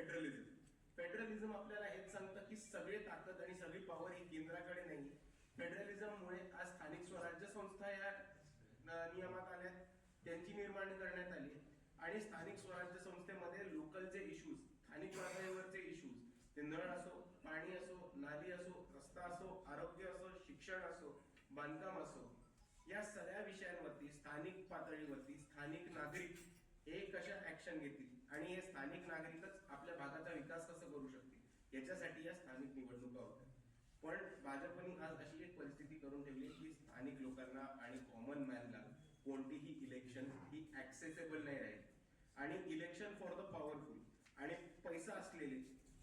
Federalism. Federalism आपल्याला हेच सांगतं की सगळे ताकद आणि सगळी पॉवर ही केंद्राकडे नाही. फेडरलिझममुळे आज स्थानिक स्वराज्य संस्था या नियमात आल्या, त्यांची निर्माण करण्यात आली आणि स्थानिक स्वराज्य संस्थेमध्ये लोकलचे इश्यूज, स्थानिक पातळीवरचे इश्यूज, ते नळ असो, पाणी असो, नाली असो, रस्ता असो, आरोग्य असो, शिक्षण असो, बांधकाम असो, या सगळ्या विषयांवरती स्थानिक पातळीवरती स्थानिक नागरिक हे कशा ऍक्शन घेतील आणि हे स्थानिक नागरिकच आपल्या भागाचा विकास कसा करू शकतील याच्यासाठी या स्थानिक निवडणुका होत्या. पण भाजपने आज अशी एक परिस्थिती करून ठेवली की स्थानिक लोकांना आणि कॉमन मॅनला कोणतीही इलेक्शन ही ऍक्सेसेबल नाही राहील आणि इलेक्शन फॉर द पॉवरफुल आणि पैसा असलेले,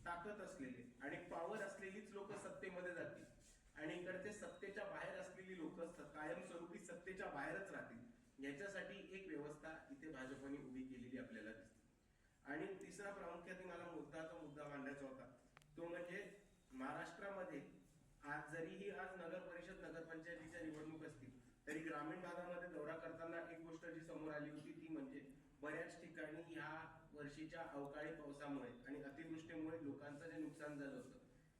ताकद असलेले आणि पॉवर असलेलीच लोक सत्तेमध्ये जातील आणि इकडचे सत्तेच्या बाहेर असलेली लोक कायमस्वरूपी सत्तेच्या बाहेरच राहतील. याच्यासाठी एक व्यवस्था इथे भाजपने उभी केलेली आपल्याला दिसते. आणि तिसरा प्रामुख्याने मला मुद्दा मांडायचा होता तो म्हणजे महाराष्ट्रामध्ये आज जरीही आज नगर परिषद नगरपंचायतीच्या निवडणूक असतील तरी ग्रामीण भागामध्ये दौरा करताना एक गोष्ट जी समोर आली होती ती म्हणजे बऱ्याच ठिकाणी ह्या वर्षीच्या अवकाळी पावसामुळे आणि अतिवृष्टीमुळे लोकांचं जे नुकसान झालं होतं,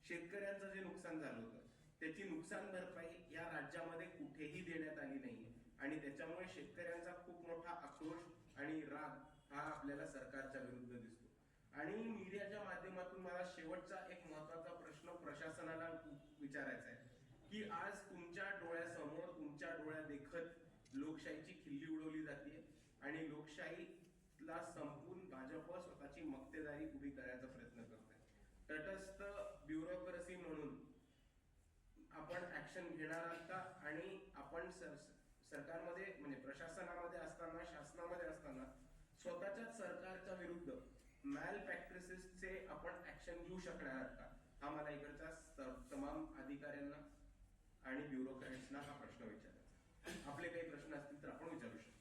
शेतकऱ्यांचं जे नुकसान झालं होतं, त्याची नुकसान भरपाई या राज्यामध्ये कुठेही देण्यात आली नाहीये आणि त्याच्यामुळे शेतकऱ्यांचा खूप मोठा आक्रोश आणि राग हा आपल्याला सरकारच्या विरुद्ध दिसतो. आणि मीडियाच्या माध्यमातून मला शेवटचा एक महत्वाचा प्रश्न प्रशासनाला विचारायचा आहे की आज तुमच्या डोळ्यासमोर, तुमच्या डोळ्यादेखत लोकशाहीची खिल्ली उडवली जाते आणि लोकशाहीला संपून भाजप स्वतःची मक्तेदारी उभी करायचा प्रयत्न करत आहे. तटस्थ ब्युरोक्रेसी म्हणून आपण ऍक्शन घेणार आहात का? आणि आपण सरकारमध्ये म्हणजे प्रशासनामध्ये असताना, शासनामध्ये असताना स्वतःच्याच सरकारच्या विरुद्ध मॅल प्रॅक्टिसेसचे आपण ऍक्शन घेऊ शकणार आहात का? हा मला इकडच्या तमाम अधिकाऱ्यांना आणि ब्युरोक्रेट्सना हा प्रश्न विचारायचा. आपले काही प्रश्न असतील तर आपण विचारू शकतो.